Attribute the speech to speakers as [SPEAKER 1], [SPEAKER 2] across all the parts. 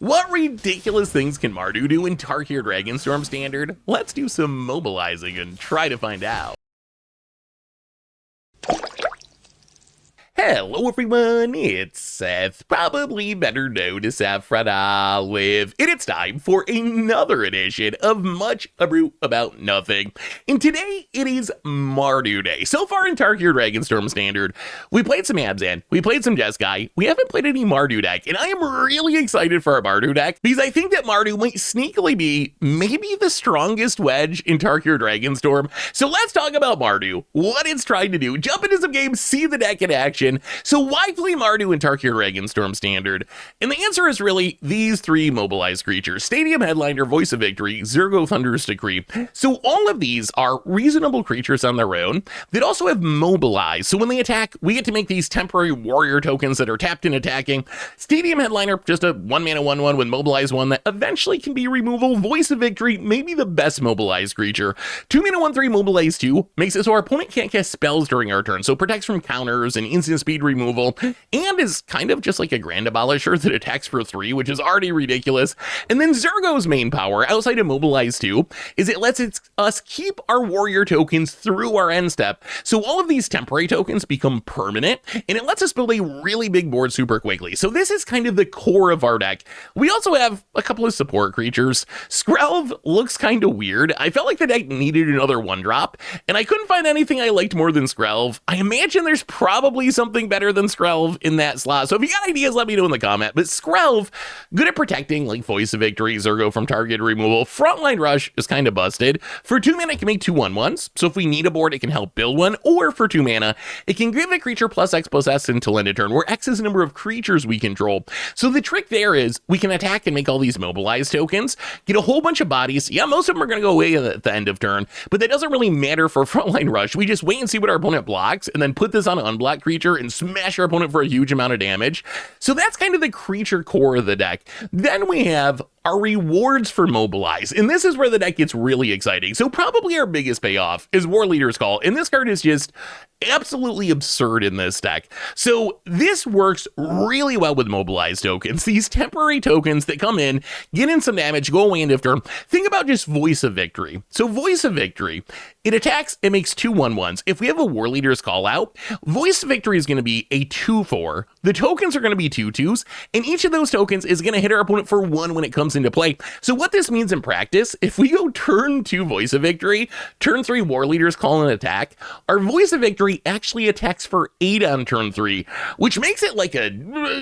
[SPEAKER 1] What ridiculous things can Mardu do in Tarkir Dragonstorm Standard? Let's do some mobilizing and try to find out. Hello everyone, it's Seth, probably better known as Saffron and it's time for another edition of Much Abrew About Nothing. And today, it is Mardu Day. So far in Tarkir Dragonstorm Standard, we played some Abzan, we played some Jeskai, we haven't played any Mardu deck, and I am really excited for our Mardu deck, because I think that Mardu might sneakily be maybe the strongest wedge in Tarkir Dragonstorm. So let's talk about Mardu, what it's trying to do, jump into some games, see the deck in action. So why play Mardu in Tarkir Dragonstorm Standard? And the answer is really these three mobilized creatures: Stadium Headliner, Voice of Victory, Zergo Thunderous Decree. So all of these are reasonable creatures on their own that also have Mobilize. So when they attack, we get to make these temporary warrior tokens that are tapped in attacking. Stadium Headliner, just a 1-mana 1/1 with Mobilize 1 that eventually can be removal. Voice of Victory, maybe the best mobilized creature. 2-mana 1/3 Mobilize 2 makes it so our opponent can't cast spells during our turn, so protects from counters and instant speed removal, and is kind of just like a Grand Abolisher that attacks for 3, which is already ridiculous. And then Zergo's main power, outside of Mobilize 2, is it lets us keep our warrior tokens through our end step. So all of these temporary tokens become permanent, and it lets us build a really big board super quickly. So this is kind of the core of our deck. We also have a couple of support creatures. Skrelv looks kind of weird. I felt like the deck needed another 1-drop, and I couldn't find anything I liked more than Skrelv. I imagine there's probably something better than Skrelv in that slot, so if you got ideas, let me know in the comment. But Skrelv, good at protecting, like Voice of Victory, Zergo from target removal. Frontline Rush is kind of busted. For 2 mana, it can make 2 1/1s, so if we need a board, it can help build one. Or for 2 mana, it can give a creature +X/+S until end of turn, where X is the number of creatures we control. So the trick there is we can attack and make all these mobilized tokens, get a whole bunch of bodies. Yeah, most of them are going to go away at the end of turn, but that doesn't really matter for Frontline Rush. We just wait and see what our opponent blocks, and then put this on an unblocked creature and smash our opponent for a huge amount of damage. So that's kind of the creature core of the deck. Then we have our rewards for Mobilize, and this is where the deck gets really exciting. So probably our biggest payoff is War Leader's Call, and this card is just absolutely absurd in this deck. So this works really well with Mobilize tokens, these temporary tokens that come in, get in some damage, go away end of turn. Think about just Voice of Victory. So Voice of Victory, it attacks, it makes 2 1/1s. If we have a War Leader's Call out, Voice of Victory is going to be a 2/4. The tokens are going to be 2/2s, and each of those tokens is going to hit our opponent for 1 when it comes into play. So what this means in practice, if we go turn 2 Voice of Victory, turn 3 War Leader's Call and attack, our Voice of Victory actually attacks for 8 on turn 3, which makes it like a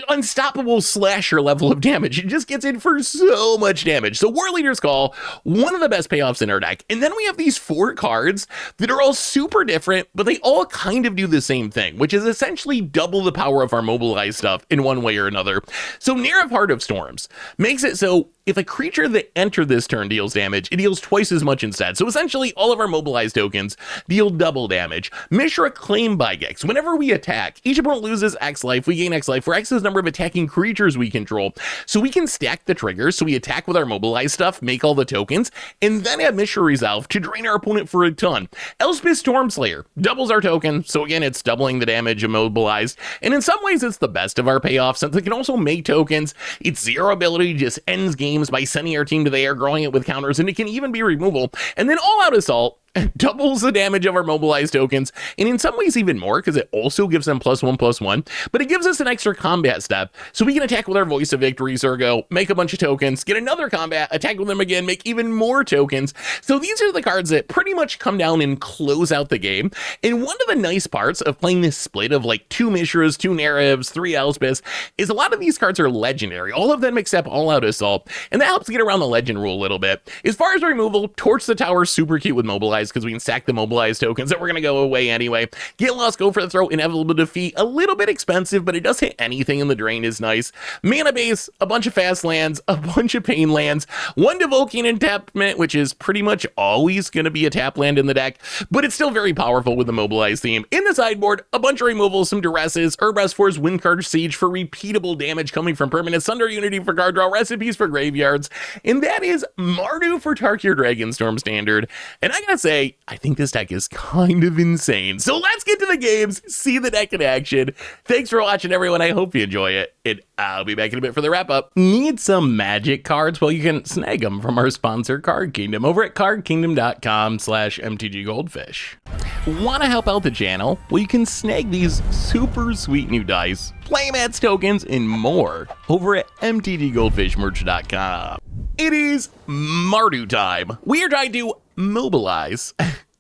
[SPEAKER 1] unstoppable slasher level of damage. It just gets in for so much damage. So War Leader's Call, one of the best payoffs in our deck. And then we have these 4 cards that are all super different, but they all kind of do the same thing, which is essentially double the power of our Mobilize stuff in one way or another. So Nerev Heart of Storms makes it so if a creature that entered this turn deals damage, it deals twice as much instead. So essentially, all of our mobilized tokens deal double damage. Mishra Claim by Gex. Whenever we attack, each opponent loses X life, we gain X life, where X is the number of attacking creatures we control. So we can stack the triggers, so we attack with our mobilized stuff, make all the tokens, and then have Mishra Resolve to drain our opponent for a ton. Elspeth Stormslayer doubles our token, so again, it's doubling the damage of mobilized, and in some ways, it's the best of our payoffs, since it can also make tokens. Its 0 ability just ends games by sending our team to the air, growing it with counters, and it can even be removal. And then All Out Assault doubles the damage of our mobilized tokens, and in some ways even more, because it also gives them +1/+1, but it gives us an extra combat step, so we can attack with our Voice of Victory, Zergo, make a bunch of tokens, get another combat, attack with them again, make even more tokens. So these are the cards that pretty much come down and close out the game, and one of the nice parts of playing this split of like 2 Mishras, 2 Nerevs, 3 Elspeths, is a lot of these cards are legendary, all of them except All Out Assault, and that helps get around the legend rule a little bit. As far as removal, Torch the Tower, super cute with Mobilize, because we can stack the mobilized tokens that we're going to go away anyway. Get Lost, Go for the Throw, Inevitable Defeat, a little bit expensive, but it does hit anything in the drain is nice. Mana base, a bunch of fast lands, a bunch of pain lands, 1 Devoking Enchantment, which is pretty much always going to be a tap land in the deck, but it's still very powerful with the mobilized theme. In the sideboard, a bunch of removals, some duresses, Urbra's Force, Windcard Siege for repeatable damage coming from permanents, Sunder Unity for card draw, recipes for graveyards, and that is Mardu for Tarkir Dragonstorm Standard. And I gotta say, say, I think this deck is kind of insane. So let's get to the games, see the deck in action. Thanks for watching, everyone. I hope you enjoy it, and I'll be back in a bit for the wrap-up. Need some Magic cards? Well, you can snag them from our sponsor, Card Kingdom, over at cardkingdom.com/mtggoldfish. Want to help out the channel? Well, you can snag these super sweet new dice, playmats, tokens, and more over at mtggoldfishmerch.com. It is Mardu time. We are trying to mobilize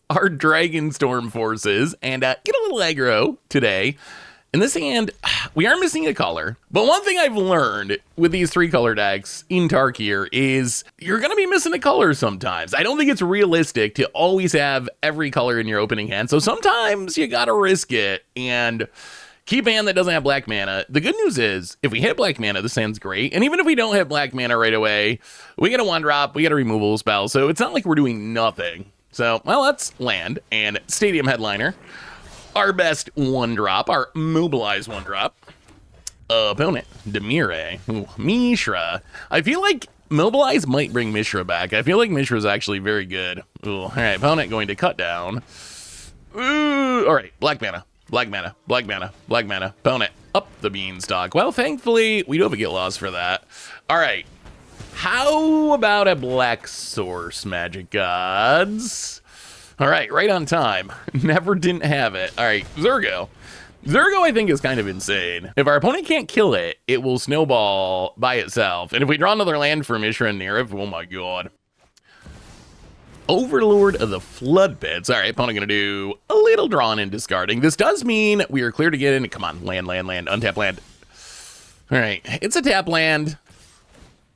[SPEAKER 1] our Dragonstorm forces and get a little aggro today. In this hand, we are missing a color, but one thing I've learned with these 3-color decks in Tarkir is you're going to be missing a color sometimes. I don't think it's realistic to always have every color in your opening hand, so sometimes you got to risk it and keep a hand that doesn't have black mana. The good news is, if we hit black mana, this hand's great, and even if we don't have black mana right away, we get a 1-drop, we get a removal spell, so it's not like we're doing nothing. So, well, let's land, and Stadium Headliner. Our best 1-drop, our Mobilize 1-drop. Opponent, Demire. Ooh, Mishra. I feel like Mobilize might bring Mishra back. I feel like Mishra is actually very good. Ooh, all right, opponent going to cut down. Ooh, all right, black mana, black mana, black mana, black mana. Opponent, up the beanstalk. Well, thankfully, we do have a get lost for that. All right, how about a black source, Magic Gods? All right, right on time. Never didn't have it. All right, Zurgo. Zurgo, I think, is kind of insane. If our opponent can't kill it, it will snowball by itself. And if we draw another land for Mishra and Nirav, oh my god. Overlord of the Flood Pits. All right, opponent going to do a little drawing and discarding. This does mean we are clear to get in. Come on, land, land, land, untap land. All right, it's a tap land.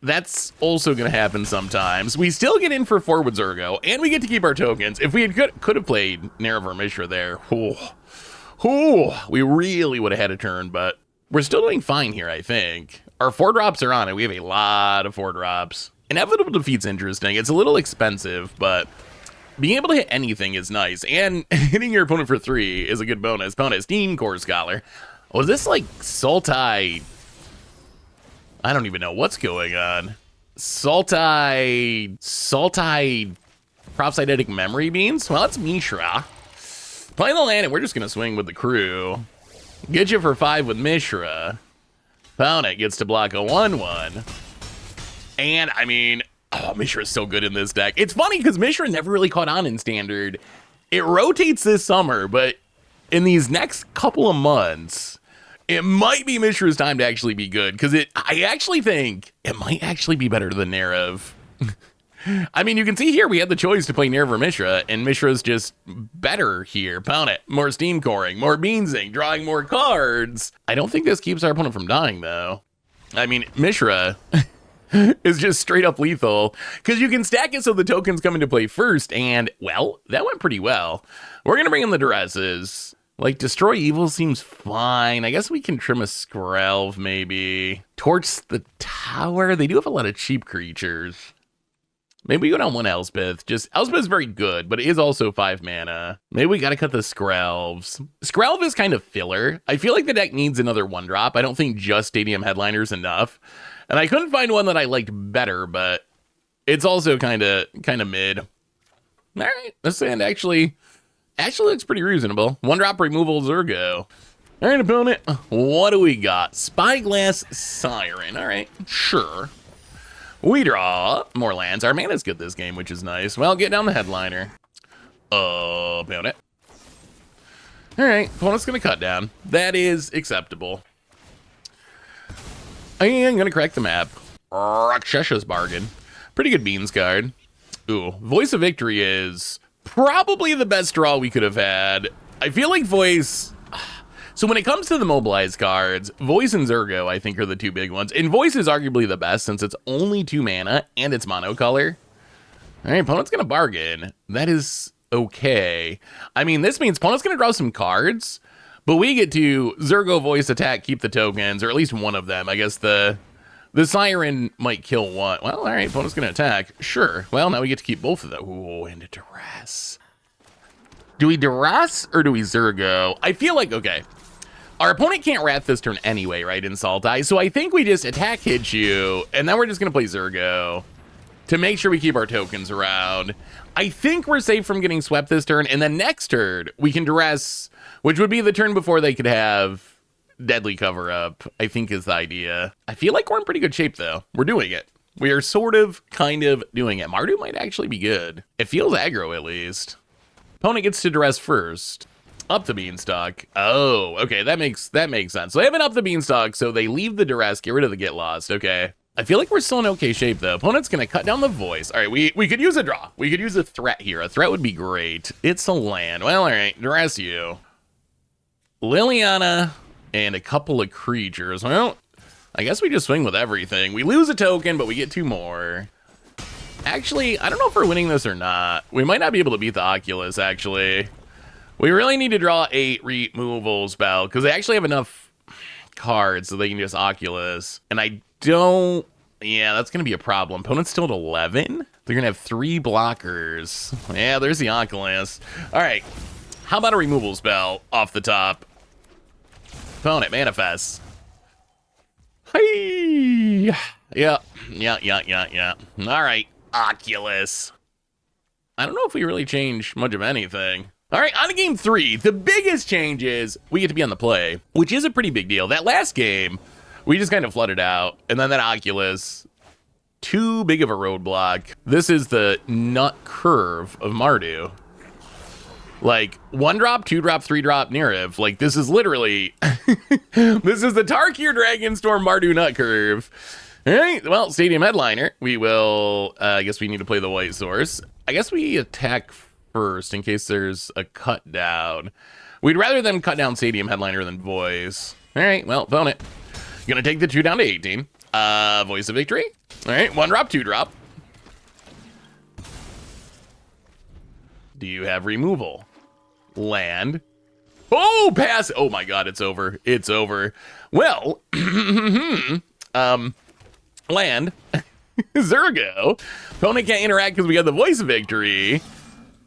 [SPEAKER 1] That's also going to happen sometimes. We still get in for 4 with Zurgo, and we get to keep our tokens. If we could have played Nirav or Mishra there, we really would have had a turn, but we're still doing fine here, I think. Our 4-drops are on it. We have a lot of 4-drops. Inevitable Defeat's interesting. It's a little expensive, but being able to hit anything is nice, and hitting your opponent for 3 is a good bonus. Bonus, Steam Core Scholar. Was this like Sultai? I don't even know what's going on. Sultai Propsydetic Memory Beans? Well, that's Mishra. Playing the land, and we're just going to swing with the crew. Get you for 5 with Mishra. Opponent gets to block a 1/1. And, I mean, oh, Mishra is so good in this deck. It's funny because Mishra never really caught on in Standard. It rotates this summer, but in these next couple of months, it might be Mishra's time to actually be good, because I actually think it might actually be better than Nirav. I mean, you can see here we had the choice to play Nirav or Mishra, and Mishra's just better here. Opponent, more steam coring, more beansing, drawing more cards. I don't think this keeps our opponent from dying, though. I mean, Mishra is just straight up lethal, because you can stack it so the tokens come into play first, and, well, that went pretty well. We're going to bring in the Duresses. Like, Destroy Evil seems fine. I guess we can trim a Skrelv, maybe. Torch the Tower. They do have a lot of cheap creatures. Maybe we go down 1 Elspeth. Elspeth is very good, but it is also 5 mana. Maybe we gotta cut the Skrelvs. Skrelv is kind of filler. I feel like the deck needs another 1-drop. I don't think just Stadium Headliner is enough. And I couldn't find one that I liked better, but it's also kind of mid. All right, this hand actually looks pretty reasonable. 1-drop removal Zurgo. All right, opponent, what do we got? Spyglass Siren. All right, sure. We draw more lands. Our mana's good this game, which is nice. Well, get down the headliner. Opponent. All right, opponent's going to cut down. That is acceptable. I am going to crack the map. Rakshasha's Bargain. Pretty good beans card. Ooh, Voice of Victory is probably the best draw we could have had. I feel like Voice... So when it comes to the Mobilize cards, Voice and Zurgo, I think, are the 2 big ones. And Voice is arguably the best since it's only 2 mana and it's monocolor. All right, opponent's going to bargain. That is okay. I mean, this means opponent's going to draw some cards, but we get to Zurgo Voice attack, keep the tokens, or at least one of them. I guess the Siren might kill one. Well, all right, opponent's going to attack. Sure. Well, now we get to keep both of them. Ooh, and a Duress. Do we Duress or do we Zurgo? I feel like, okay. Our opponent can't Wrath this turn anyway, right, in Sultai? So I think we just attack hit you, and then we're just going to play Zurgo. to make sure we keep our tokens around. I think we're safe from getting swept this turn, and then next turn, we can duress, which would be the turn before they could have deadly cover-up, I think is the idea. I feel like we're in pretty good shape, though. We're doing it. We are sort of, kind of doing it. Mardu might actually be good. It feels aggro, at least. Opponent gets to duress first. Up the beanstalk. Oh, okay, that makes sense. So they haven't up the beanstalk, so they leave the duress, get rid of the get lost. Okay. I feel like we're still in okay shape, though. Opponent's gonna cut down the voice. All right, we could use a draw. We could use a threat here. A threat would be great. It's a land. Well, all right, duress you. Liliana and a couple of creatures. Well, I guess we just swing with everything. We lose a token, but we get 2 more. Actually, I don't know if we're winning this or not. We might not be able to beat the Oculus, actually. We really need to draw a removal spell, because they actually have enough cards so they can just Oculus. And I don't... Yeah, that's going to be a problem. Opponent's still at 11? They're going to have 3 blockers. Yeah, there's the Oculus. All right. How about a removal spell off the top? Opponent manifests. Hey! Yeah. All right. Oculus. I don't know if we really change much of anything. All right, on to game 3. The biggest change is we get to be on the play, which is a pretty big deal. That last game, we just kind of flooded out. And then that Oculus, too big of a roadblock. This is the nut curve of Mardu. Like, 1-drop, 2-drop, 3-drop Neriv. Like, this is literally... this is the Tarkir Dragonstorm Mardu nut curve. All right, well, Stadium Headliner. We will... I guess we need to play the white source. I guess we attack first in case there's a cut down. We'd rather them cut down Stadium Headliner than Voice. All right, well, opponent. Gonna take the 2 down to 18. Voice of Victory. All right, 1-drop, 2-drop. Do you have removal? Land. Oh, pass. Oh my god, it's over. It's over. Well, land. Zergo. Opponent can't interact because we got the Voice of Victory.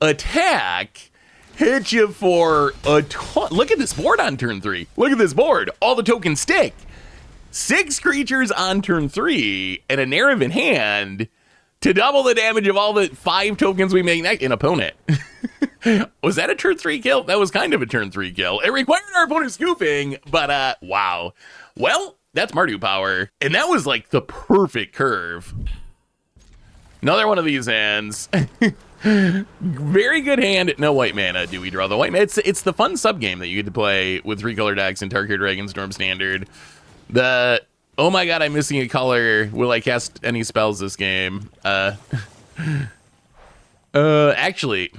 [SPEAKER 1] Attack. Hit you for a ton. Look at this board on turn 3. Look at this board. All the tokens stick. 6 creatures on turn 3 and a Neriv in hand to double the damage of all the 5 tokens we make next in opponent. Was that a turn 3 kill? That was kind of a turn 3 kill. It required our opponent scooping, but wow. Well, that's Mardu power. And that was like the perfect curve. Another one of these hands. Very good hand. No white mana. Do we draw the white mana? It's the fun sub game that you get to play with 3-color decks in Tarkir Dragonstorm Standard. Oh my god, I'm missing a color. Will I cast any spells this game? Actually,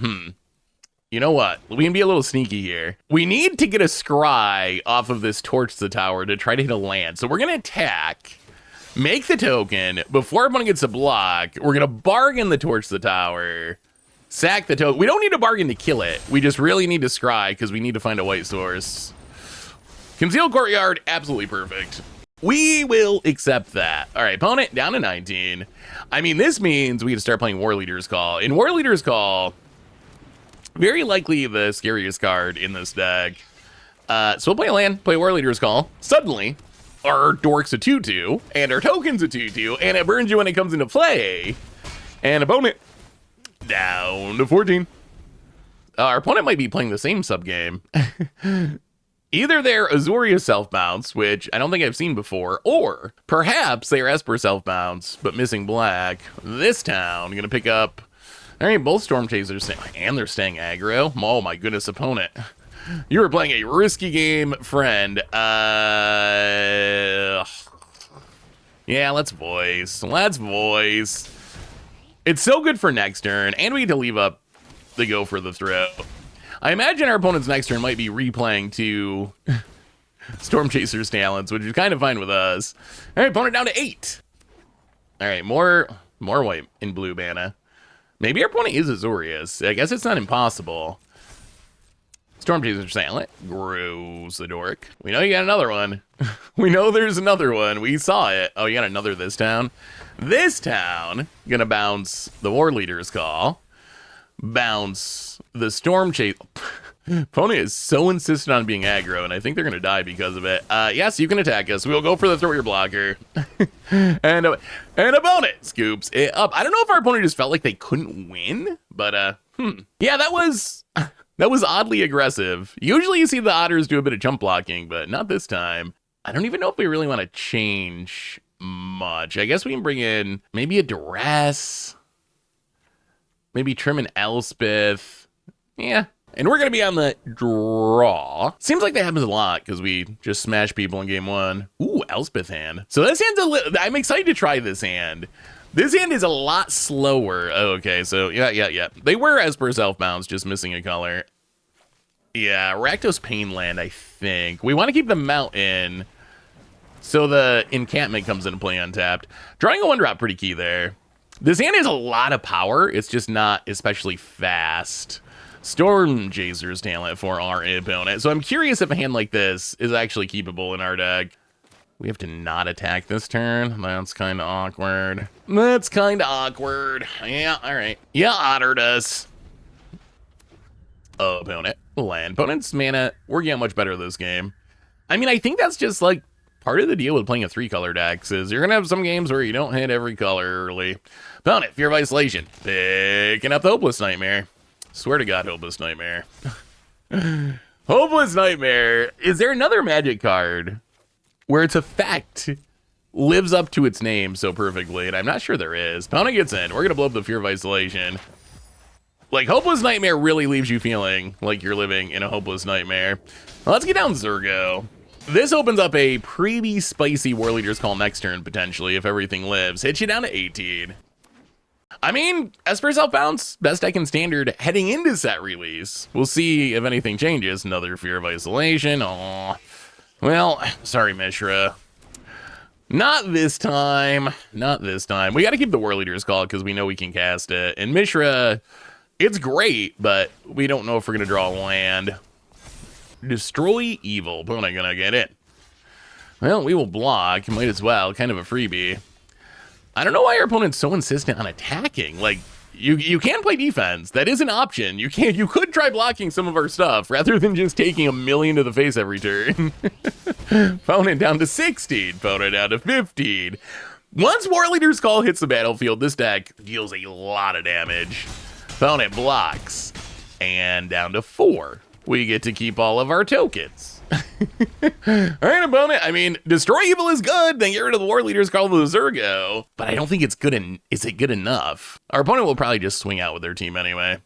[SPEAKER 1] you know what? We can be a little sneaky here. We need to get a scry off of this Torch the Tower to try to hit a land. So we're gonna attack, make the token. Before everyone gets a block, we're gonna bargain the Torch the Tower, sack the token. We don't need to bargain to kill it. We just really need to scry because we need to find a white source. Concealed Courtyard, absolutely perfect. We will accept that. All right, opponent down to 19. I mean, this means we get to start playing War Leader's Call. In War Leader's Call, very likely the scariest card in this deck. So we'll play a land, play War Leader's Call. Suddenly, our Dork's a 2-2, and our token's a 2-2, and it burns you when it comes into play. And opponent down to 14. Our opponent might be playing the same sub-game. Either they're Azuria Self-Bounce, which I don't think I've seen before, or perhaps they're Esper Self-Bounce, but missing black. This town, gonna pick up... All right, both Storm Chasers, and they're staying aggro. Oh my goodness, opponent. You were playing a risky game, friend. Yeah, let's voice. Let's voice. It's so good for next turn, and we get to leave up the go for the throw. I imagine our opponent's next turn might be replaying 2 Storm Chaser's talents, which is kind of fine with us. All right, opponent down to 8. All right, more white and blue mana. Maybe our opponent is Azorius. I guess it's not impossible. Storm Chaser's talent. Gross, the dork. We know you got another one. We know there's another one. We saw it. Oh, you got another this town. This town, gonna bounce the War Leader's Call. Bounce the Storm Chase. Opponent is so insistent on being aggro, and I think they're going to die because of it. Yes, you can attack us. We'll go for the throw your blocker. and opponent scoops it up. I don't know if our opponent just felt like they couldn't win, but yeah, that was oddly aggressive. Usually you see the otters do a bit of jump blocking, but not this time. I don't even know if we really want to change much. I guess we can bring in maybe a duress, maybe trim an Elspeth. Yeah. And we're going to be on the draw. Seems like that happens a lot because we just smash people in game one. Ooh, Elspeth hand. So this hand's I'm excited to try this hand. This hand is a lot slower. Oh, okay, so yeah. They were Esper self-bounds, just missing a color. Yeah, Rakdos Painland, I think. We want to keep the mountain so the encampment comes into play untapped. Drawing a 1-drop pretty key there. This hand has a lot of power. It's just not especially fast. Storm Jazzer's talent for our opponent. So I'm curious if a hand like this is actually keepable in our deck. We have to not attack this turn. That's kind of awkward. Yeah, all right. Yeah, ottered us. Opponent. Land. Opponent's mana working out much better this game. I mean, I think that's just like part of the deal with playing a 3-color deck is you're going to have some games where you don't hit every color early. Opponent, Fear of Isolation. Picking up the Hopeless Nightmare. Swear to God, Hopeless Nightmare. Hopeless Nightmare. Is there another Magic card where its effect lives up to its name so perfectly? And I'm not sure there is. Opponent gets in. We're going to blow up the Fear of Isolation. Like, Hopeless Nightmare really leaves you feeling like you're living in a hopeless nightmare. Well, let's get down Zurgo. This opens up a pretty spicy War Leader's Call next turn, potentially, if everything lives. Hits you down to 18. I mean, Esper Self-Bounce, best deck in Standard heading into set release. We'll see if anything changes. Another Fear of Isolation. Aw. Well, sorry, Mishra. Not this time. Not this time. We got to keep the War Leader's Call because we know we can cast it. And Mishra, it's great, but we don't know if we're going to draw a land. Destroy Evil. Opponent going to get in. Well, we will block. Might as well. Kind of a freebie. I don't know why our opponent's so insistent on attacking. Like, you can play defense. That is an option. You could try blocking some of our stuff rather than just taking 1,000,000 to the face every turn. Opponent down to 16. Opponent down to 15. Once War Leader's Call hits the battlefield, this deck deals a lot of damage. Opponent blocks. And down to 4. We get to keep all of our tokens. All right, opponent. I mean, Destroy Evil is good. Then get rid of the War Leader's Call with the Zurgo. But I don't think it's good. Is it good enough? Our opponent will probably just swing out with their team anyway.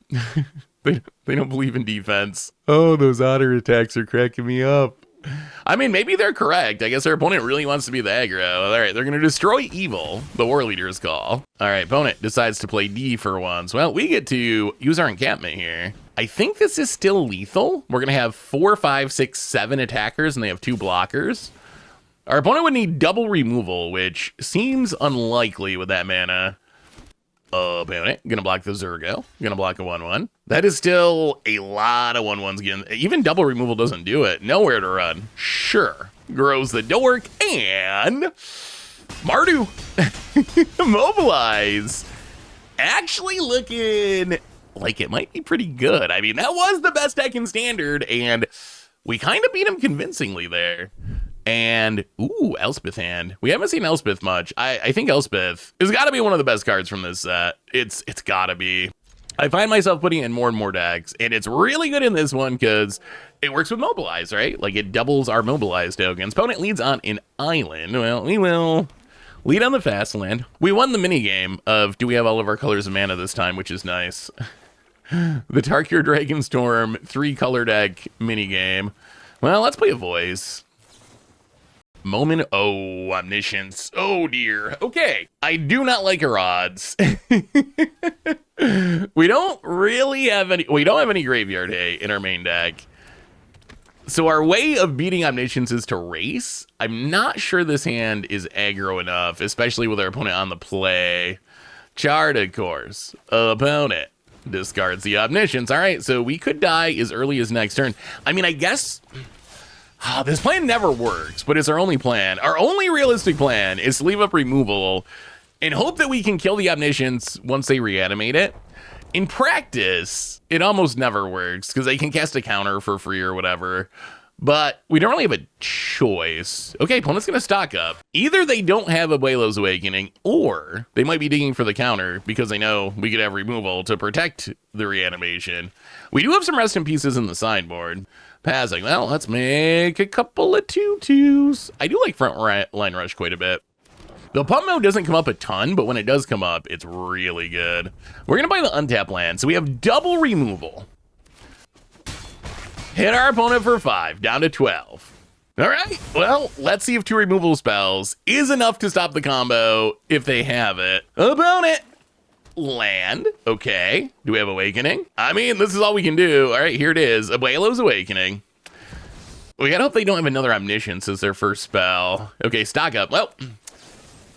[SPEAKER 1] They don't believe in defense. Oh, those otter attacks are cracking me up. I mean, maybe they're correct. I guess our opponent really wants to be the aggro. All right, they're going to Destroy Evil, the War Leader's Call. All right, opponent decides to play D for once. Well, we get to use our encampment here. I think this is still lethal. We're going to have 4, 5, 6, 7 attackers, and they have 2 blockers. Our opponent would need double removal, which seems unlikely with that mana. Opponent, going to block the Zurgo. Going to block a 1/1. That is still a lot of 1/1s again. Even double removal doesn't do it. Nowhere to run. Sure. Grows the dork, and Mardu. Mobilize. Actually looking like it might be pretty good. I mean, that was the best deck in Standard, and we kind of beat him convincingly there. And, ooh, Elspeth hand. We haven't seen Elspeth much. I think Elspeth has got to be one of the best cards from this set. It's got to be. I find myself putting it in more and more decks, and it's really good in this one because it works with Mobilize, right? Like, it doubles our Mobilize tokens. Opponent leads on an island. Well, we will lead on the fast land. We won the minigame of do we have all of our colors of mana this time, which is nice. The Tarkir Dragonstorm 3-color deck minigame. Well, let's play a voice. Moment. Oh, Omniscience. Oh, dear. Okay. I do not like our odds. We don't really have any. We don't have any Graveyard Hay in our main deck. So our way of beating Omniscience is to race. I'm not sure this hand is aggro enough, especially with our opponent on the play. Chart, of course. Opponent discards the Omniscience. All right, so we could die as early as next turn. I mean, I guess this plan never works, but it's our only plan. Our only realistic plan is to leave up removal and hope that we can kill the Omniscience once they reanimate it. In practice, it almost never works because they can cast a counter for free or whatever. But we don't really have a choice. Okay, opponent's going to stock up. Either they don't have Abuelo's Awakening, or they might be digging for the counter because they know we could have removal to protect the reanimation. We do have some rest in pieces in the sideboard. Passing. Well, let's make a couple of 2/2s. I do like front line rush quite a bit. The pump mode doesn't come up a ton, but when it does come up, it's really good. We're going to buy the untap land, so we have double removal. Hit our opponent for 5, down to 12. All right, well, let's see if 2 removal spells is enough to stop the combo if they have it. Opponent, land, okay. Do we have Awakening? I mean, this is all we can do. All right, here it is, Abuelo's Awakening. We gotta hope they don't have another Omniscience as their first spell. Okay, stock up. Well,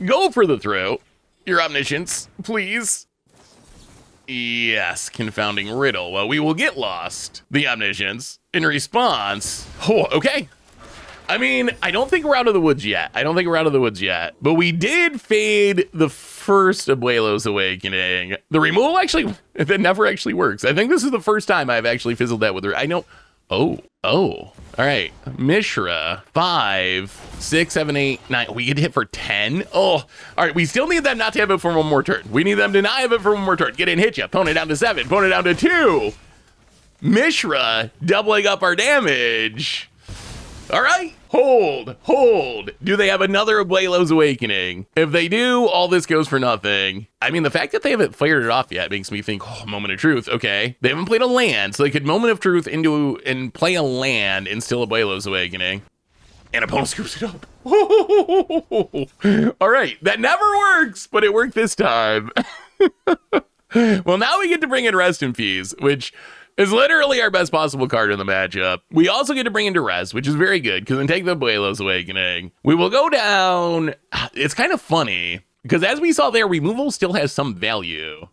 [SPEAKER 1] go for the throw. Your Omniscience, please. Yes, Confounding Riddle. Well, we will get lost. The Omniscience. In response, oh, okay. I mean, I don't think we're out of the woods yet. But we did fade the first Abuelo's Awakening. The removal actually, that never actually works. I think this is the first time I've actually fizzled that with her. I know. Oh. All right. Mishra, 5, 6, 7, 8, 9. We get hit for 10. Oh, all right. We still need them not to have it for one more turn. We need them to not have it for one more turn. Get in, hit you. Opponent down to 7. Opponent down to 2. Mishra doubling up our damage. All right. Hold. Do they have another Abuelo's Awakening? If they do, all this goes for nothing. I mean, the fact that they haven't fired it off yet makes me think, oh, Moment of Truth. Okay. They haven't played a land, so they could Moment of Truth into and play a land and still Abuelo's Awakening. And opponent screws it up. All right. That never works, but it worked this time. Well, now we get to bring in Rest in Peace, which is literally our best possible card in the matchup. We also get to bring in Duress, which is very good, because then take the Abuelo's Awakening. We will go down. It's kind of funny, because as we saw there, removal still has some value,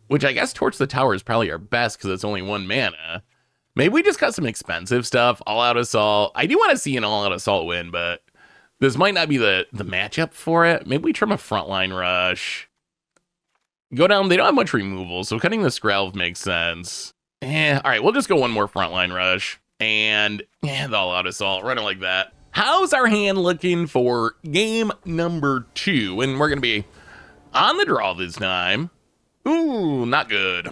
[SPEAKER 1] which I guess Torch the Tower is probably our best, because it's only 1 mana. Maybe we just got some expensive stuff, All-Out Assault. I do want to see an All-Out Assault win, but this might not be the matchup for it. Maybe we trim a Frontline Rush. Go down, they don't have much removal, so cutting the Skrelv makes sense. All right, we'll just go one more Frontline Rush. And the All-Out Assault, run it like that. How's our hand looking for game number 2? And we're going to be on the draw this time. Ooh, not good.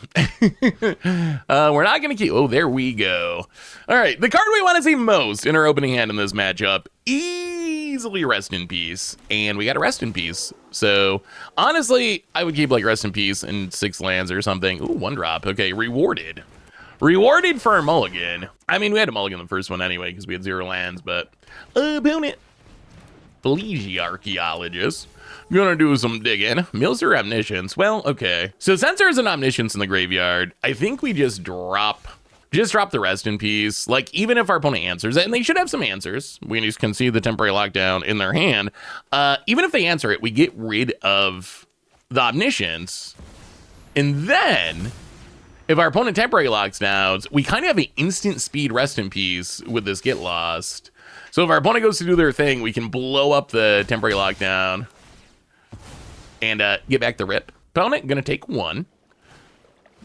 [SPEAKER 1] We're not going to keep... Oh, there we go. All right, the card we want to see most in our opening hand in this matchup, easily Rest in Peace. And we got a Rest in Peace. So, honestly, I would keep, like, Rest in Peace and 6 lands or something. Ooh, 1 drop. Okay, Rewarded. Rewarded for our mulligan. I mean, we had a mulligan the first one anyway, because we had 0 lands, but... Opponent. Felici Archaeologist. Gonna do some digging. Mills or Omniscience? Well, okay. So since there's an Omniscience in the graveyard, I think we just drop the Rest in Peace. Like, even if our opponent answers it, and they should have some answers. We just can see the Temporary Lockdown in their hand. Even if they answer it, we get rid of the Omniscience. And then, if our opponent Temporary locks down, we kind of have an instant speed Rest in Peace with this Get Lost. So if our opponent goes to do their thing, we can blow up the Temporary Lockdown and get back the rip. Opponent gonna take 1.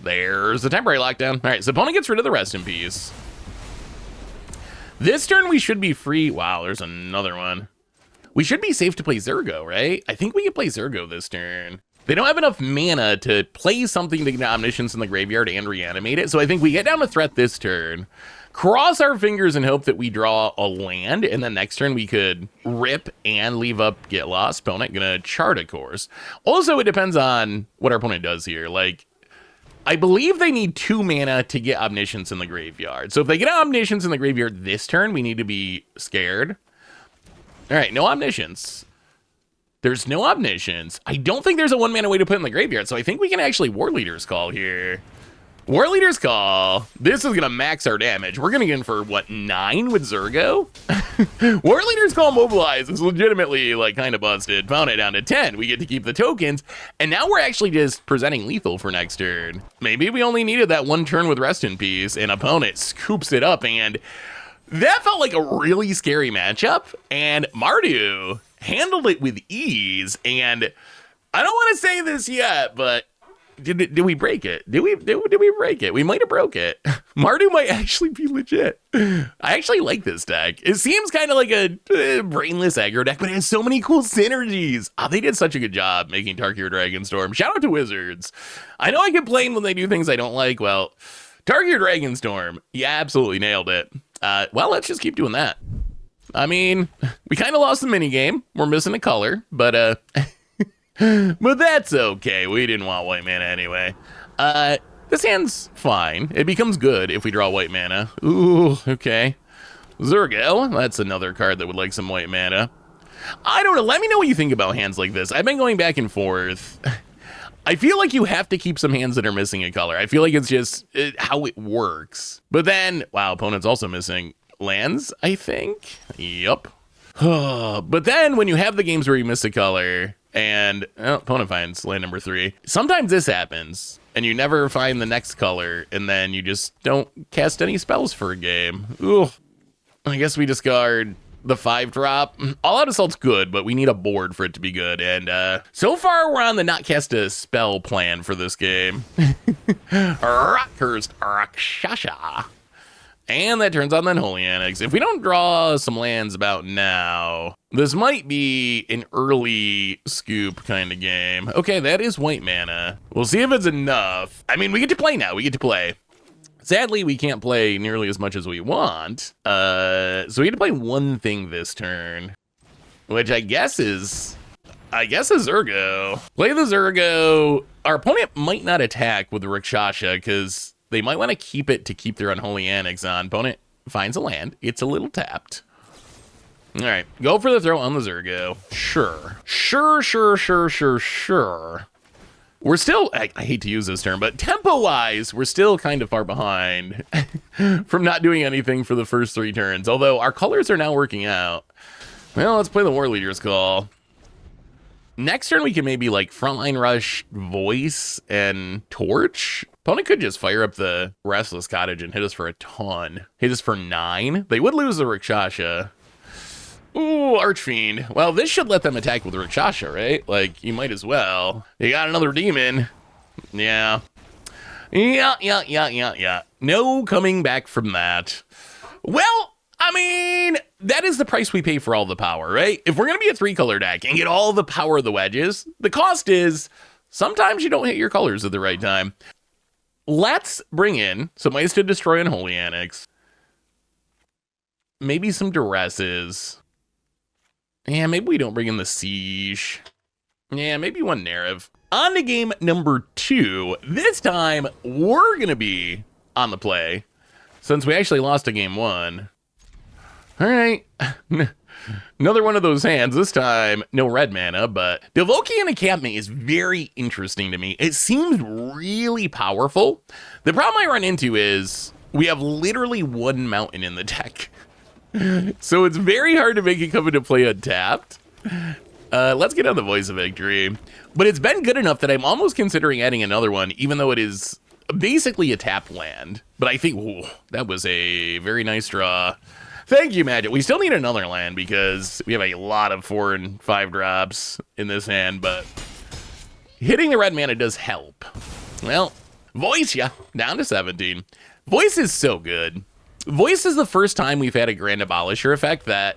[SPEAKER 1] There's the Temporary Lockdown. All right, so opponent gets rid of the Rest in Peace. This turn we should be free. Wow, there's another one. We should be safe to play Zergo, right? I think we can play Zergo this turn. They don't have enough mana to play something to get Omniscience in the graveyard and reanimate it, so I think we get down to threat this turn. Cross our fingers and hope that we draw a land, and then next turn we could rip and leave up Get Lost. Opponent gonna chart a course. Also, it depends on what our opponent does here. Like, I believe they need 2 mana to get Omniscience in the graveyard. So if they get Omniscience in the graveyard this turn, we need to be scared. All right, no Omniscience. There's no Omniscience. I don't think there's a 1 mana way to put it in the graveyard, so I think we can actually War Leader's Call here. War Leader's Call. This is going to max our damage. We're going to get in for, what, 9 with Zergo? War Leader's Call Mobilize is legitimately, like, kind of busted. Found it down to 10. We get to keep the tokens. And now we're actually just presenting lethal for next turn. Maybe we only needed that 1 turn with Rest in Peace, and opponent scoops it up. And that felt like a really scary matchup. And Mardu handled it with ease. And I don't want to say this yet, but Did we break it? Did we break it? We might have broke it. Mardu might actually be legit. I actually like this deck. It seems kind of like a brainless aggro deck, but it has so many cool synergies. Oh, they did such a good job making Tarkir Dragonstorm. Shout out to Wizards. I know I complain when they do things I don't like. Well, Tarkir Dragonstorm, you absolutely nailed it. Well, let's just keep doing that. I mean, we kind of lost the minigame. We're missing a color, but but that's okay. We didn't want white mana anyway. This hand's fine. It becomes good if we draw white mana. Ooh, okay. Zurgo, that's another card that would like some white mana. I don't know. Let me know what you think about hands like this. I've been going back and forth. I feel like you have to keep some hands that are missing a color. I feel like it's just how it works. But then, wow, opponent's also missing lands, I think. Yup. But then when you have the games where you miss a color and opponent finds land number 3, sometimes this happens and you never find the next color and then you just don't cast any spells for a game. Ooh. I guess we discard the 5-drop. All Out Assault's good, but we need a board for it to be good. And so far, we're on the not cast a spell plan for this game. Rockcursed Rakshasha. And that turns on the Unholy Annex. If we don't draw some lands about now, this might be an early scoop kind of game. Okay, that is white mana. We'll see if it's enough. I mean, we get to play now. We get to play. Sadly, we can't play nearly as much as we want. So we get to play one thing this turn, which I guess is Zurgo. Play the Zurgo. Our opponent might not attack with the Rakshasha because they might want to keep it to keep their Unholy Annex on. Opponent finds a land. It's a little tapped. All right, go for the throw on the Zurgo. Sure. We're still, I hate to use this term, but tempo-wise, we're still kind of far behind from not doing anything for the first 3 turns. Although our colors are now working out. Well, let's play the War Leader's Call. Next turn, we can maybe like Frontline Rush, Voice, and Torch. Opponent could just fire up the Restless Cottage and hit us for a ton. Hit us for 9. They would lose the Rakshasha. Ooh, Archfiend. Well, this should let them attack with the Rakshasha, right? Like, you might as well. You got another demon. Yeah. Yeah. No coming back from that. Well, I mean, that is the price we pay for all the power, right? If we're going to be a 3-color deck and get all the power of the wedges, the cost is sometimes you don't hit your colors at the right time. Let's bring in some ways to destroy Unholy Annex. Maybe some Duresses. Yeah, maybe we don't bring in the Siege. Yeah, maybe one Narrative. On to game number 2. This time, we're going to be on the play, since we actually lost a game 1. All right. Another one of those hands. This time, no red mana, but Devokian Encampment is very interesting to me. It seems really powerful. The problem I run into is we have literally 1 mountain in the deck. So it's very hard to make it come into play untapped. Let's get on the Voice of Victory. But it's been good enough that I'm almost considering adding another one, even though it is basically a tapped land. But I think, ooh, that was a very nice draw. Thank you, Magic. We still need another land because we have a lot of 4 and 5 drops in this hand, but hitting the red mana does help. Well, Voice, yeah, down to 17. Voice is so good. Voice is the first time we've had a Grand Abolisher effect that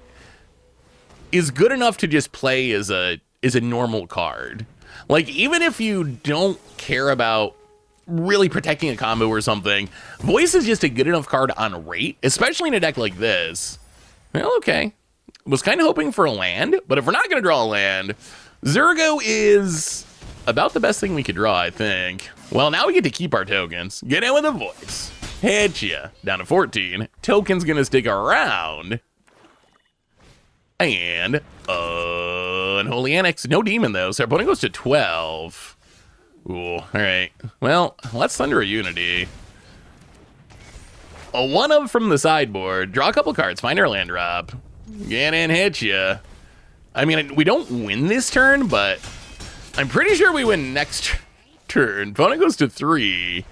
[SPEAKER 1] is good enough to just play as a normal card. Like, even if you don't care about really protecting a combo or something, Voice is just a good enough card on rate, especially in a deck like this. Well, okay. Was kind of hoping for a land, but if we're not going to draw a land, Zurgo is about the best thing we could draw, I think. Well, now we get to keep our tokens. Get in with a Voice. Hit ya. Down to 14. Token's gonna stick around. And, Unholy Annex. No demon, though, so our opponent goes to 12. Ooh, alright. Well, let's Thunder a Unity. A 1-of from the sideboard. Draw a couple cards. Find our land drop. Get in, hit ya. I mean, we don't win this turn, but I'm pretty sure we win next turn. Opponent goes to 3.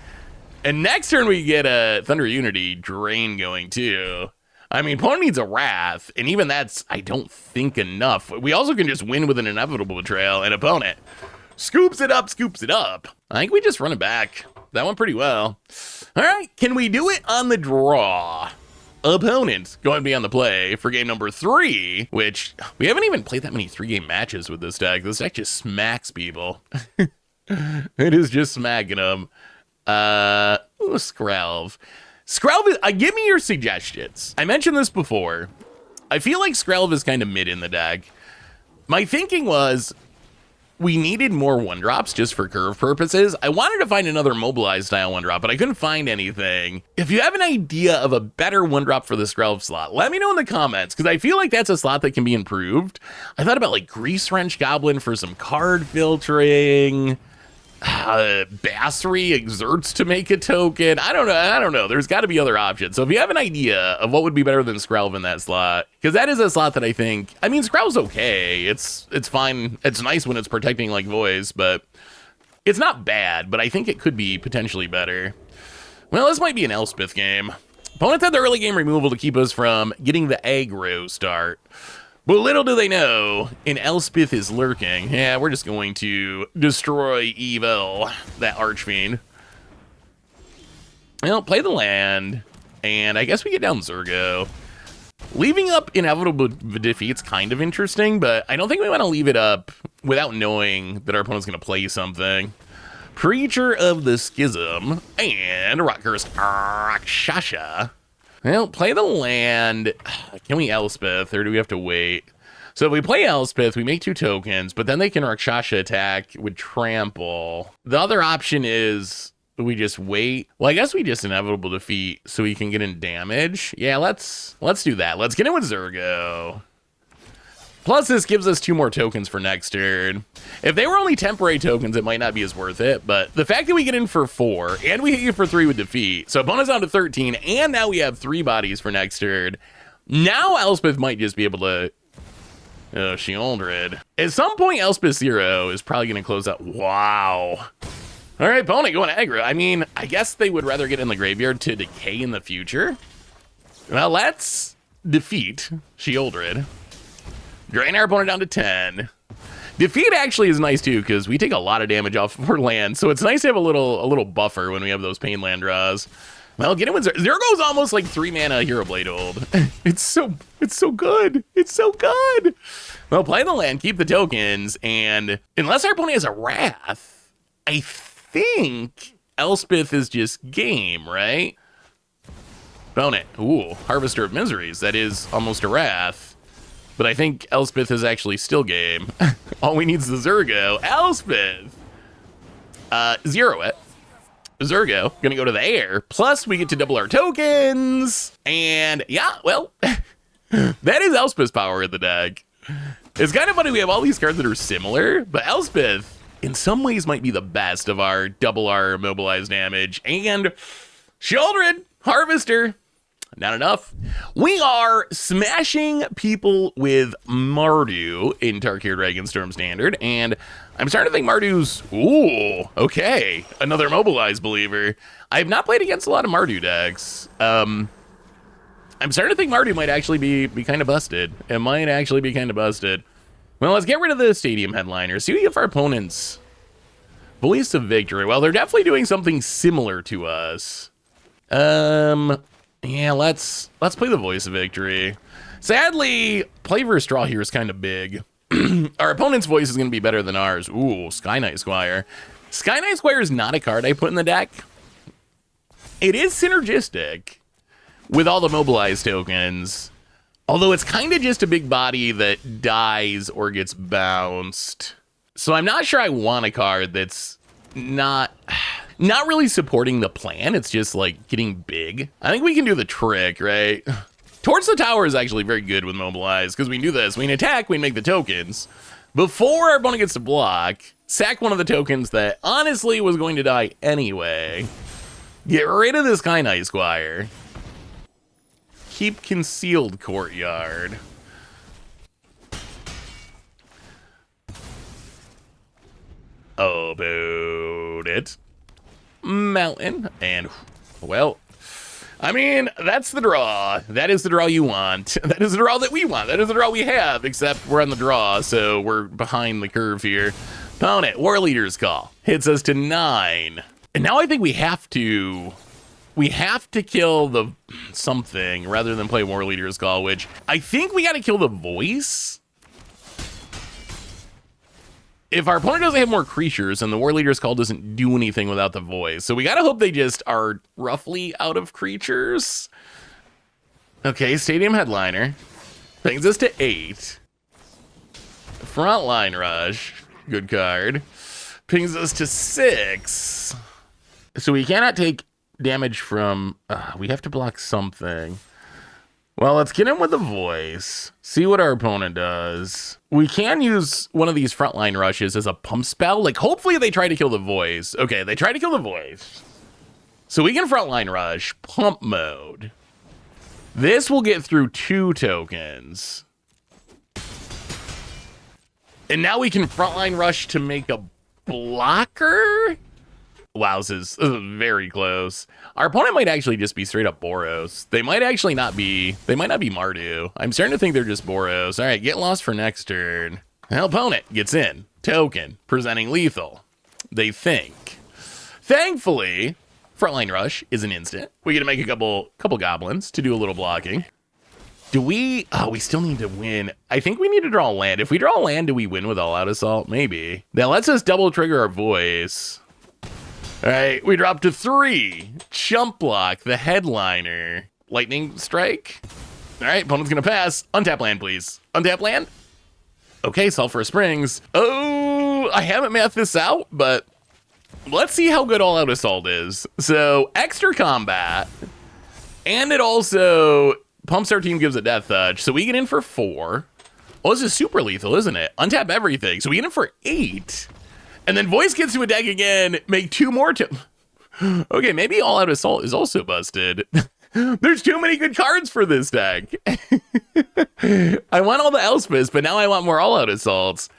[SPEAKER 1] And next turn, we get a Thunder Unity Drain going, too. I mean, opponent needs a Wrath, and even that's, I don't think, enough. We also can just win with an Inevitable Betrayal, and opponent scoops it up. I think we just run it back. That went pretty well. All right, can we do it on the draw? Opponent going to be on the play for game number 3, which we haven't even played that many 3-game matches with this deck. This deck just smacks people. It is just smacking them. Skrelv. Skrelv, give me your suggestions. I mentioned this before. I feel like Skrelv is kind of mid in the deck. My thinking was we needed more 1-drops just for curve purposes. I wanted to find another Mobilize style 1-drop, but I couldn't find anything. If you have an idea of a better 1-drop for the Skrelv slot, let me know in the comments, because I feel like that's a slot that can be improved. I thought about like Grease Wrench Goblin for some card filtering. Bassery exerts to make a token. I don't know. There's got to be other options. So if you have an idea of what would be better than Skrelv in that slot, because that is a slot that I think, I mean, Skrelv's okay. It's fine. It's nice when it's protecting like voice, but it's not bad, but I think it could be potentially better. Well, this might be an Elspeth game. Opponents had the early game removal to keep us from getting the aggro start. But little do they know, an Elspeth is lurking. Yeah, we're just going to destroy evil, that Archfiend. Well, play the land, and I guess we get down Zergo. Leaving up inevitable defeat's kind of interesting, but I don't think we want to leave it up without knowing that our opponent's going to play something. Preacher of the Schism, and Rockers Rakshasha. Well, play the land. Can we Elspeth, or do we have to wait? So if we play Elspeth, we make 2 tokens, but then they can Rakshasha attack with Trample. The other option is we just wait. Well, I guess we just inevitable defeat so we can get in damage. Yeah, let's do that. Let's get in with Zergo. Plus, this gives us 2 more tokens for next turn. If they were only temporary tokens, it might not be as worth it, but the fact that we get in for 4, and we hit you for 3 with defeat, so opponent's down to 13, and now we have 3 bodies for next turn. Now Elspeth might just be able to... Oh, Sheoldred. At some point, Elspeth 0 is probably going to close out. Wow. All right, opponent going aggro. I mean, I guess they would rather get in the graveyard to decay in the future. Well, let's defeat Sheoldred. Drain our opponent down to 10. Defeat actually is nice too, because we take a lot of damage off for land, so it's nice to have a little buffer when we have those pain land draws. Well, get him with Zergo's almost like 3 mana Hero Blade Old. It's so good. It's so good. Well, play the land, keep the tokens, and unless our opponent has a Wrath, I think Elspeth is just game, right? Opponent. Ooh, Harvester of Miseries. That is almost a Wrath. But I think Elspeth is actually still game. All we need is the Zergo. Elspeth! 0 it. Zergo, gonna go to the air. Plus, we get to double our tokens. And yeah, well, that is Elspeth's power in the deck. It's kind of funny we have all these cards that are similar, but Elspeth, in some ways, might be the best of our double our Mobilize damage. And Sheoldred, Harvester. Not enough. We are smashing people with Mardu in Tarkir Dragonstorm Standard, and I'm starting to think Mardu's... Ooh, okay. Another Mobilize believer. I have not played against a lot of Mardu decks. I'm starting to think Mardu might actually be kind of busted. It might actually be kind of busted. Well, let's get rid of the Stadium Headliner. See if our opponents... Voice of Victory. Well, they're definitely doing something similar to us. Yeah, let's play the Voice of Victory. Sadly, play versus draw here is kind of big. Our opponent's voice is going to be better than ours. Ooh, Sky Knight Squire. Sky Knight Squire is not a card I put in the deck. It is synergistic with all the Mobilize tokens, although it's kind of just a big body that dies or gets bounced. So I'm not sure I want a card that's not really supporting the plan. It's just like getting big. I think we can do the trick, right? Towards the Tower is actually very good with Mobilize, because we can do this. We can attack, we can make the tokens. Before our opponent gets to block, sack one of the tokens that honestly was going to die anyway. Get rid of this Sky Knight Squire. Keep Concealed Courtyard. About it. Mountain, and well, I mean, that's the draw. That is the draw you want. That is the draw that we want. That is the draw we have, except we're on the draw, so we're behind the curve here. Opponent, War Leader's Call. Hits us to 9. And now I think we have to kill the something rather than play War Leader's Call, which I think we got to kill the voice. If our opponent doesn't have more creatures and the War Leader's Call doesn't do anything without the voice. So we got to hope they just are roughly out of creatures. Okay, Stadium Headliner. Brings us to 8. Frontline Rush. Good card. Pings us to 6. So we cannot take damage from... we have to block something. Well, let's get in with the voice. See what our opponent does. We can use one of these frontline rushes as a pump spell. Like, hopefully they try to kill the voice. Okay, they try to kill the voice. So we can frontline rush, pump mode. This will get through 2 tokens. And now we can frontline rush to make a blocker? Wow, this is very close. Our opponent might actually just be straight up Boros. They might not be Mardu. I'm starting to think they're just Boros. All right, get lost for next turn. The opponent gets in. Token, presenting lethal. They think. Thankfully, frontline rush is an instant. We get to make a couple goblins to do a little blocking. Do we? Oh, we still need to win. I think we need to draw land. If we draw land, do we win with all out assault? Maybe. That lets us double trigger our voice. All right, we drop to 3. Chump block, the headliner. Lightning strike. All right, opponent's gonna pass. Untap land, please. Untap land. Okay, Sulphur Springs. Oh, I haven't mathed this out, but let's see how good all out assault is. So extra combat, and it also pumps our team, gives it death touch. So we get in for 4. Well, this is super lethal, isn't it? Untap everything. So we get in for 8. And then voice gets to attack again, make 2 more. Okay, maybe all out assault is also busted. There's too many good cards for this deck. I want all the Elspeth, but now I want more all out assaults.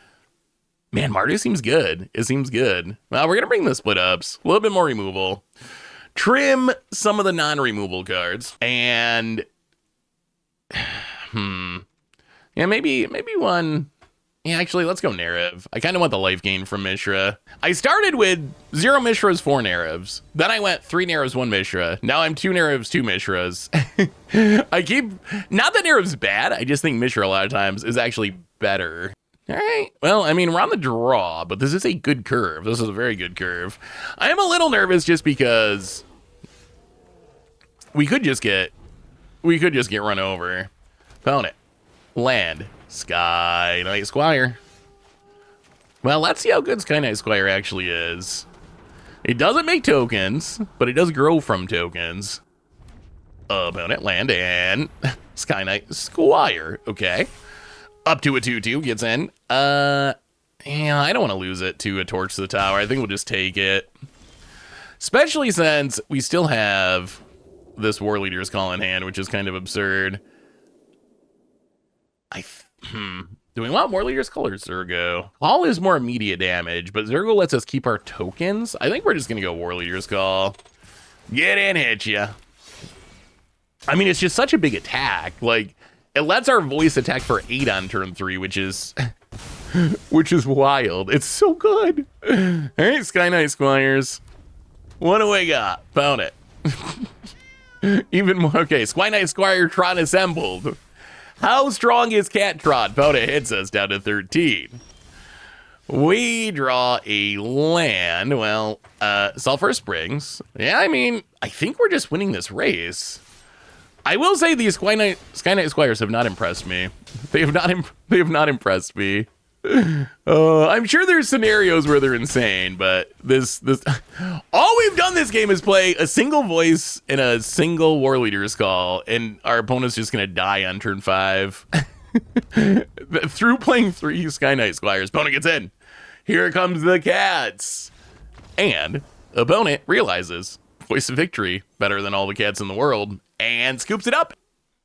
[SPEAKER 1] Man, Mardu seems good. It seems good. Well, we're going to bring the split ups. A little bit more removal. Trim some of the non-removal cards. And, yeah, maybe one. Yeah, actually, let's go Narrative. I kind of want the life gain from Mishra. I started with 0 Mishras, 4 Narratives. Then I went 3 Narratives, 1 Mishra. Now I'm 2 Narratives, 2 Mishras. Not that Narrative's bad, I just think Mishra a lot of times is actually better. All right, well, I mean, we're on the draw, but this is a good curve. This is a very good curve. I am a little nervous just because we could just get run over. Opponent, land. Sky Knight Squire. Well, let's see how good Sky Knight Squire actually is. It doesn't make tokens, but it does grow from tokens. Opponent land and Sky Knight Squire. Okay. Up to a 2/2 gets in. Yeah, I don't want to lose it to a Torch to the Tower. I think we'll just take it. Especially since we still have this War Leader's Call in hand, which is kind of absurd. Do we want War Leader's Call or Zergo? Call is more immediate damage, but Zergo lets us keep our tokens. I think we're just going to go War Leader's Call. Get in, hit ya. I mean, it's just such a big attack. Like, it lets our voice attack for 8 on turn 3, which is wild. It's so good. All right, Sky Knight Squires. What do we got? Found it. Even more. Okay, Sky Knight Squire Tron assembled. How strong is Cat Trot? Opponent hits us down to 13. We draw a land. Well, Sulphur Springs. Yeah, I mean, I think we're just winning this race. I will say these Sky Knight Squires have not impressed me. They have not impressed me. I'm sure there's scenarios where they're insane, but this all we've done this game is play a single voice in a single War Leader's Call, and our opponent's just gonna die on turn 5 through playing 3 Sky Knight Squires. Opponent gets in. Here comes the cats, and opponent realizes Voice of Victory better than all the cats in the world, and scoops it up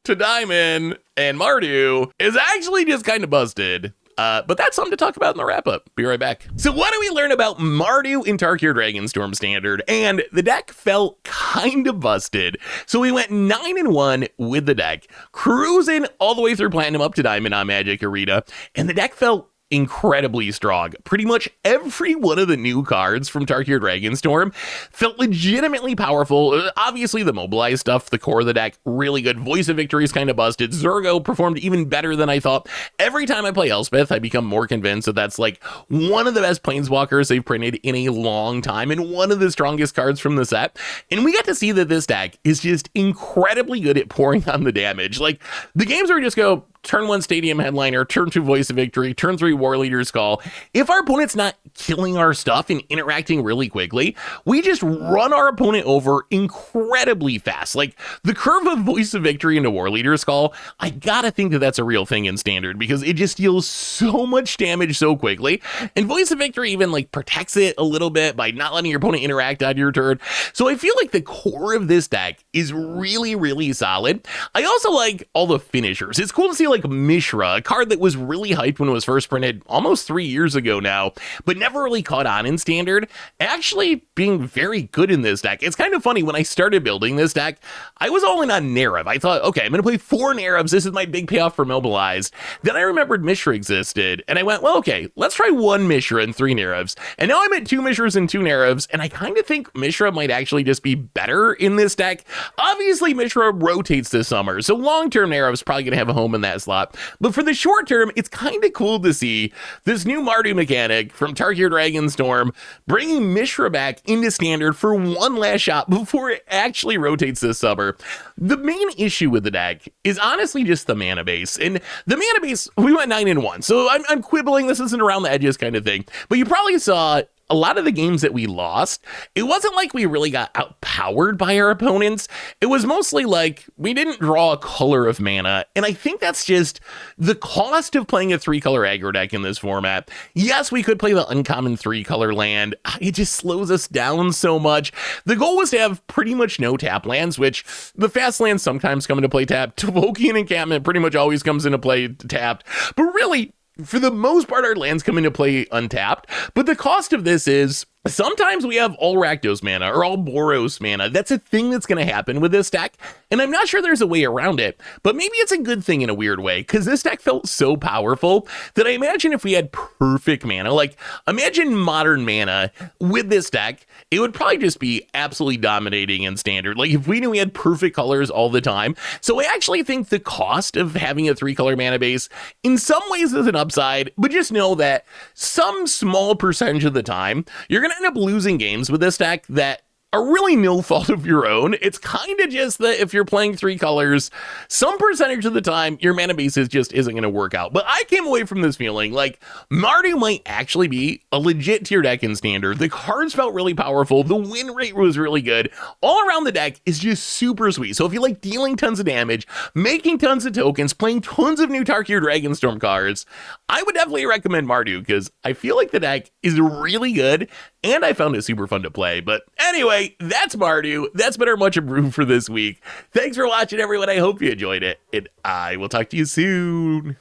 [SPEAKER 1] to Diamond. And Mardu is actually just kind of busted. But that's something to talk about in the wrap-up. Be right back. So what do we learn about Mardu in Tarkir Dragonstorm Standard? And the deck felt kind of busted. So we went 9-1 with the deck, cruising all the way through Platinum up to Diamond on Magic Arena. And the deck felt incredibly strong. Pretty much every one of the new cards from Tarkir Dragonstorm felt legitimately powerful. Obviously, the Mobilize stuff, the core of the deck, really good. Voice of Victory is kind of busted. Zurgo performed even better than I thought. Every time I play Elspeth, I become more convinced that that's like one of the best Planeswalkers they've printed in a long time and one of the strongest cards from the set. And we got to see that this deck is just incredibly good at pouring on the damage. Like, the games where we just go, turn 1 Stadium Headliner, turn 2 Voice of Victory, turn 3 War Leader's Call. If our opponent's not killing our stuff and interacting really quickly, we just run our opponent over incredibly fast. Like, the curve of Voice of Victory into War Leader's Call, I gotta think that that's a real thing in Standard, because it just deals so much damage so quickly. And Voice of Victory even like protects it a little bit by not letting your opponent interact on your turn. So I feel like the core of this deck is really, really solid. I also like all the finishers. It's cool to see like Mishra, a card that was really hyped when it was first printed almost 3 years ago now, but never really caught on in Standard, actually being very good in this deck. It's kind of funny, when I started building this deck, I was all in on Narev. I thought, okay, I'm going to play 4 Narevs. This is my big payoff for Mobilize. Then I remembered Mishra existed, and I went, well, okay, let's try 1 Mishra and 3 Narevs. And now I'm at 2 Mishras and 2 Narevs, and I kind of think Mishra might actually just be better in this deck. Obviously, Mishra rotates this summer, so long-term Narev's probably going to have a home in that slot. But for the short term, it's kind of cool to see this new Mardu mechanic from Tarkir Dragonstorm bringing Mishra back into Standard for one last shot before it actually rotates this summer. The main issue with the deck is honestly just the mana base. And the mana base, we went 9-1, so I'm quibbling. This isn't around the edges kind of thing. But you probably saw a lot of the games that we lost, it wasn't like we really got outpowered by our opponents. It was mostly like we didn't draw a color of mana, and I think that's just the cost of playing a 3-color aggro deck in this format. Yes, we could play the uncommon 3-color land. It just slows us down so much. The goal was to have pretty much no tap lands, which the fast lands sometimes come into play tapped. Twokian Encampment pretty much always comes into play tapped, but really, for the most part, our lands come into play untapped, but the cost of this is sometimes we have all Rakdos mana or all Boros mana. That's a thing that's going to happen with this deck, and I'm not sure there's a way around it, but maybe it's a good thing in a weird way, because this deck felt so powerful that I imagine if we had perfect mana, like imagine modern mana with this deck, it would probably just be absolutely dominating in Standard. Like if we knew we had perfect colors all the time. So I actually think the cost of having a 3-color mana base in some ways is an upside, but just know that some small percentage of the time, you're going to end up losing games with this deck that are really no fault of your own. It's kind of just that if you're playing 3 colors, some percentage of the time, your mana base just isn't going to work out. But I came away from this feeling like Mardu might actually be a legit tier deck in Standard. The cards felt really powerful. The win rate was really good. All around the deck is just super sweet. So if you like dealing tons of damage, making tons of tokens, playing tons of new Tarkir Dragonstorm cards, I would definitely recommend Mardu, because I feel like the deck is really good and I found it super fun to play. But anyway, that's Mardu. That's been our Much Improved for this week. Thanks for watching, everyone. I hope you enjoyed it, and I will talk to you soon.